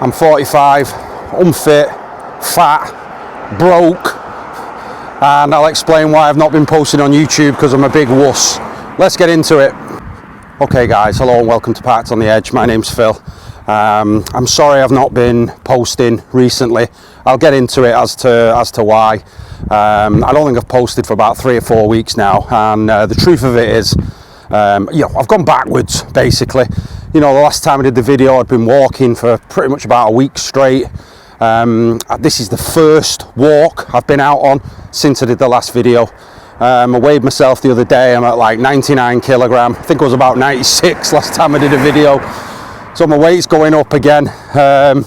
I'm 45, unfit, fat, broke, and I'll explain why I've not been posting on YouTube, because I'm a big wuss. Let's get into it. Okay guys, hello and welcome to Parked on the Edge. My name's Phil. I'm sorry I've not been posting recently. I'll get into it as to why. I don't think I've posted for about 3 or 4 weeks now, and the truth of it is, I've gone backwards basically. The last time I did the video, I'd been walking for pretty much about a week straight. This is the first walk I've been out on since I did the last video. I weighed myself the other day. I'm at like 99 kilogram. I think it was about 96 last time I did a video. So my weight's going up again. I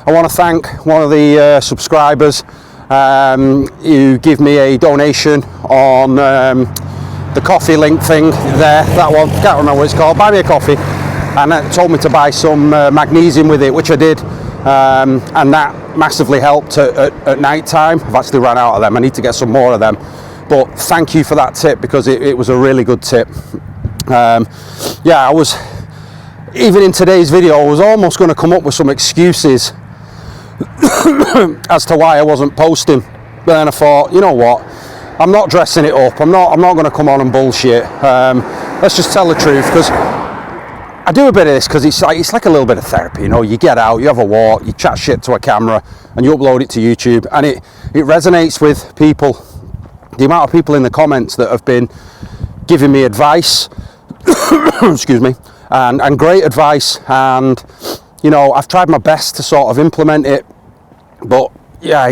want to thank one of the subscribers who gave me a donation on the coffee link thing there. That one, can't remember what it's called. Buy me a coffee, and told me to buy some magnesium with it, which I did, and that massively helped at night time. I've actually run out of them. I need to get some more of them. But thank you for that tip, because it was a really good tip. I was, even in today's video, I was almost going to come up with some excuses as to why I wasn't posting. But then I thought, you know what? I'm not dressing it up. I'm not going to come on and bullshit. Let's just tell the truth, because I do a bit of this because it's like a little bit of therapy. You get out, you have a walk, you chat shit to a camera, and you upload it to YouTube, and it resonates with people. The amount of people in the comments that have been giving me advice, excuse me, and great advice, and I've tried my best to sort of implement it, but yeah,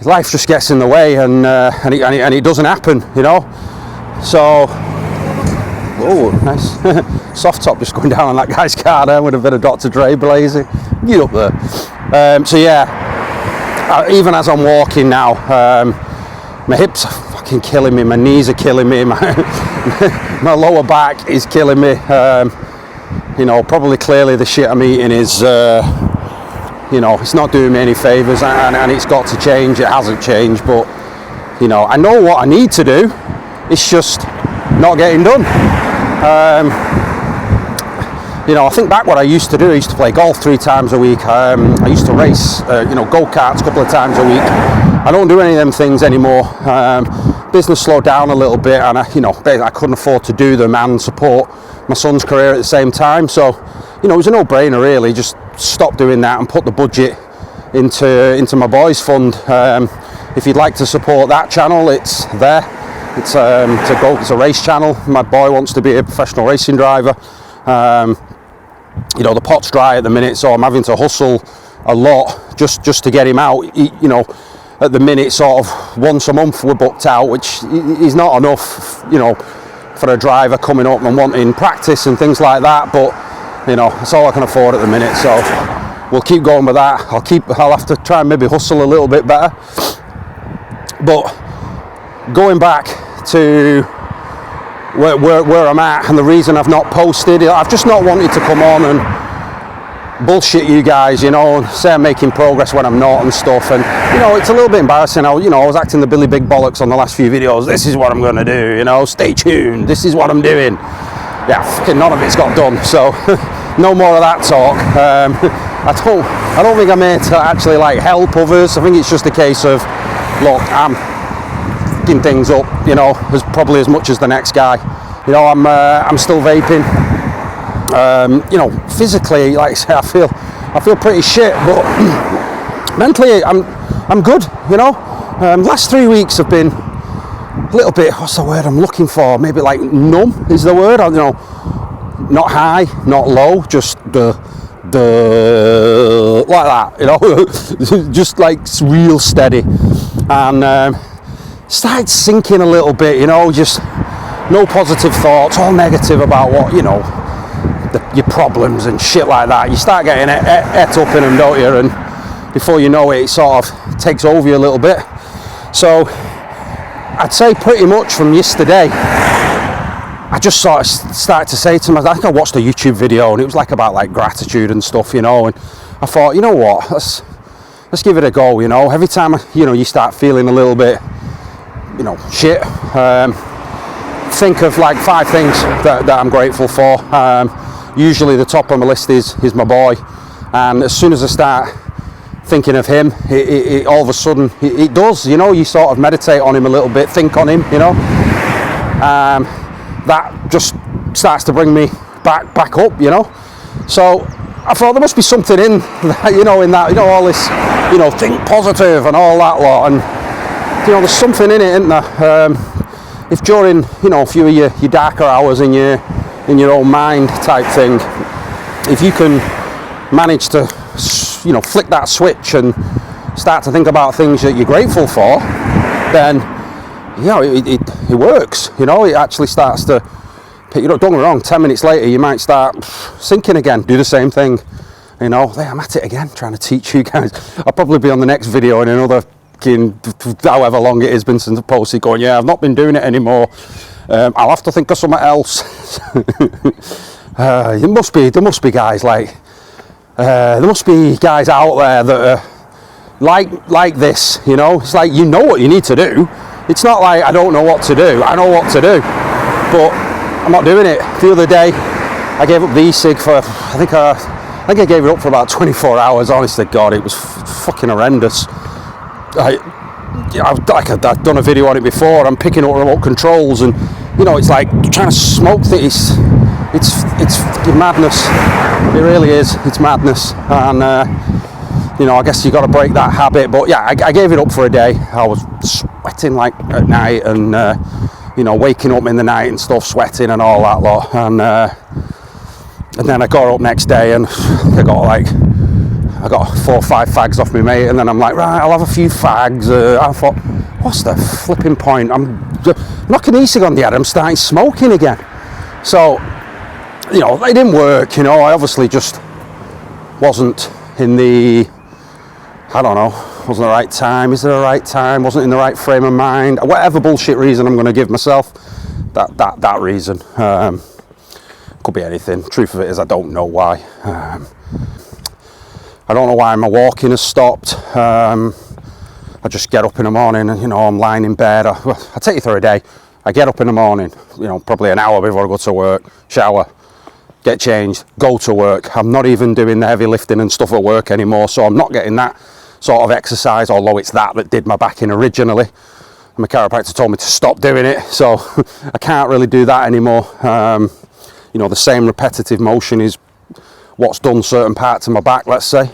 life just gets in the way, and it doesn't happen, So, oh, nice soft top just going down on that guy's car there with a bit of Dr. Dre blazing. Get up there. So yeah, even as I'm walking now. My hips are fucking killing me, my knees are killing me, my lower back is killing me. Probably clearly the shit I'm eating is, it's not doing me any favours, and it's got to change. It hasn't changed, but, I know what I need to do. It's just not getting done. I think back what I used to do. I used to play golf 3 times a week. I used to race, go-karts a couple of times a week. I don't do any of them things anymore. Business slowed down a little bit, and I couldn't afford to do them and support my son's career at the same time. So, it was a no-brainer really. Just stop doing that and put the budget into my boys fund. If you'd like to support that channel, it's there. It's a race channel. My boy wants to be a professional racing driver. The pot's dry at the minute, so I'm having to hustle a lot just to get him out. At the minute, sort of once a month we're booked out, which is not enough, for a driver coming up and wanting practice and things like that. But that's all I can afford at the minute. So we'll keep going with that. I'll have to try and maybe hustle a little bit better. But going back to where I'm at, and the reason I've not posted, I've just not wanted to come on and bullshit you guys, and say I'm making progress when I'm not and stuff. And it's a little bit embarrassing. I was acting the Billy Big Bollocks on the last few videos. This is what I'm going to do, stay tuned, this is what I'm doing. Yeah, fucking none of it's got done, so no more of that talk. I don't think I'm here to actually help others. I think it's just a case of, look, I'm fucking things up, as probably as much as the next guy. I'm still vaping. Physically, like I say, I feel pretty shit, but mentally I'm good. Last 3 weeks have been a little bit, what's the word I'm looking for? Maybe numb is the word. Not high, not low, just the like that. Just real steady, and started sinking a little bit. Just no positive thoughts, all negative about what your problems and shit like that. You start getting et up in them, don't you? And before you know it, it sort of takes over you a little bit. So I'd say pretty much from yesterday, I just sort of started to say to myself, I think I watched a YouTube video, and it was about gratitude and stuff, and I thought, you know what, let's give it a go. Every time you start feeling a little bit shit, think of 5 things that I'm grateful for. Usually the top of my list is my boy. And as soon as I start thinking of him, it all of a sudden, it does, you know, you sort of meditate on him a little bit, think on him, you know. That just starts to bring me back up, you know. So I thought there must be something in that, you know, all this, you know, think positive and all that lot, and you know, there's something in it, isn't there? If during, you know, a few of your darker hours in your own mind type thing, if you can manage to, you know, flick that switch and start to think about things that you're grateful for, then, you know, it works, you know. It actually starts to, you know, don't get me wrong, 10 minutes later you might start sinking again, do the same thing, you know. Hey, I'm at it again, trying to teach you guys. I'll probably be on the next video in another however long it has been since I posted, going, yeah, I've not been doing it anymore, I'll have to think of something else. There must be guys like, there must be guys out there that are like this, you know. It's like, you know what you need to do. It's not like I don't know what to do. I know what to do, but I'm not doing it. The other day, I gave up the e-cig for, I think I gave it up for about 24 hours. Honest to God, it was fucking horrendous. I've done a video on it before. I'm picking up remote controls, and you know, it's like trying to smoke things. It's madness. It really is. It's madness, and you know, I guess you got to break that habit. But yeah, I gave it up for a day. I was sweating like at night, and you know, waking up in the night and stuff, sweating and all that lot. And then I got up next day, and I got 4 or 5 fags off my mate, and then I'm like, right, I'll have a few fags. I thought, what's the flipping point? I'm knocking e-cig on the head, I'm starting smoking again. So, you know, it didn't work, you know. I obviously just wasn't in the, I don't know, wasn't the right time. Is there a right time? Wasn't in the right frame of mind. Whatever bullshit reason I'm going to give myself, that reason. Could be anything. Truth of it is, I don't know why. I don't know why my walking has stopped. I just get up in the morning and, you know, I'm lying in bed. I'll take you through a day. I get up in the morning, you know, probably an hour before I go to work, shower, get changed, go to work. I'm not even doing the heavy lifting and stuff at work anymore, so I'm not getting that sort of exercise, although it's that did my back in originally. My chiropractor told me to stop doing it, so I can't really do that anymore. You know, the same repetitive motion is what's done certain parts of my back, let's say.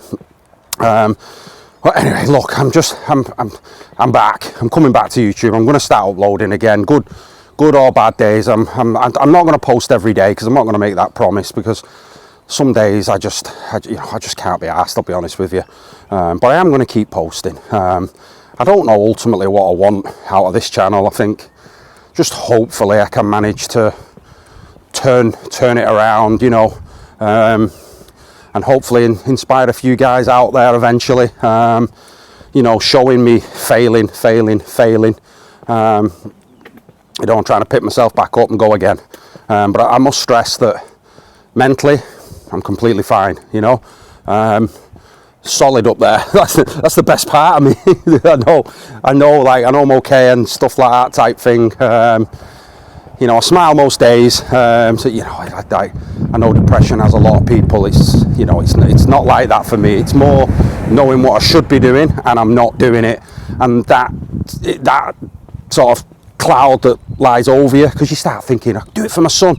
But anyway, look, I'm back. I'm coming back to YouTube. I'm going to start uploading again. Good or bad days. I'm not going to post every day, because I'm not going to make that promise, because some days I just can't be arsed, I'll be honest with you. But I am going to keep posting. I don't know ultimately what I want out of this channel. I think just hopefully I can manage to turn it around, you know. And hopefully inspire a few guys out there eventually, you know, showing me failing. You know, I'm trying to pick myself back up and go again. But I must stress that mentally, I'm completely fine, you know. Solid up there. That's the best part of me. I know I'm okay and stuff like that type thing. You know, I smile most days. So, you know, I know depression has a lot of people. It's, you know, it's not like that for me. It's more knowing what I should be doing and I'm not doing it, and that sort of cloud that lies over you, because you start thinking, I do it for my son,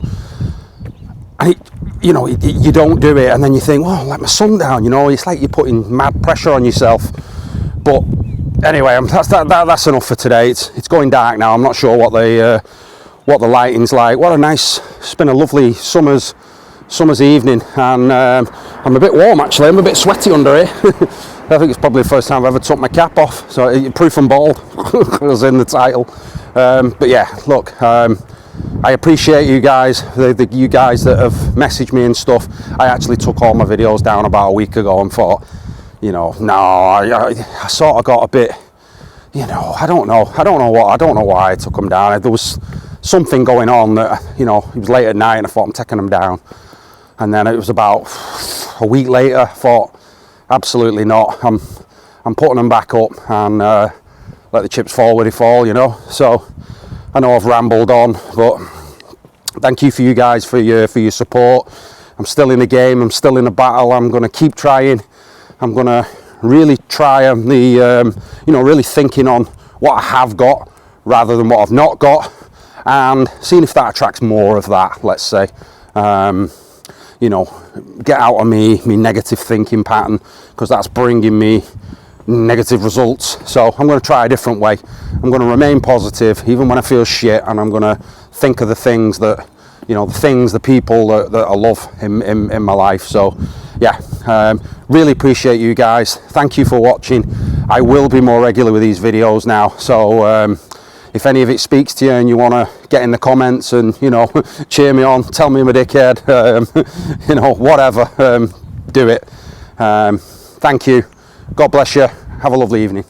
and you know, you don't do it, and then you think, well, let my son down. You know, it's like you're putting mad pressure on yourself. But anyway, that's enough for today. It's going dark now. I'm not sure what the lighting's like. What a nice, it's been a lovely summer's evening, and I'm a bit warm actually. I'm a bit sweaty under it. I think it's probably the first time I've ever took my cap off, so proof I'm bald was in the title. But yeah, look, I appreciate you guys, you guys that have messaged me and stuff. I actually took all my videos down about a week ago and thought, you know, no, I sort of got a bit, you know, I don't know why I took them down. There was something going on that, you know, it was late at night and I thought, I'm taking them down. And then it was about a week later, I thought, absolutely not. I'm putting them back up, and let the chips fall where they fall, you know. So I know I've rambled on, but thank you for you guys for your support I'm still in the game, I'm still in the battle, I'm going to keep trying, I'm going to really try and really thinking on what I have got rather than what I've not got, and seeing if that attracts more of that, let's say. Get out of me negative thinking pattern, because that's bringing me negative results. So I'm going to try a different way. I'm going to remain positive even when I feel shit, and I'm going to think of the things that, the people that I love in my life. So yeah, really appreciate you guys. Thank you for watching. I will be more regular with these videos now, so if any of it speaks to you and you want to get in the comments and cheer me on, tell me I'm a dickhead, whatever, do it. Thank you. God bless you. Have a lovely evening.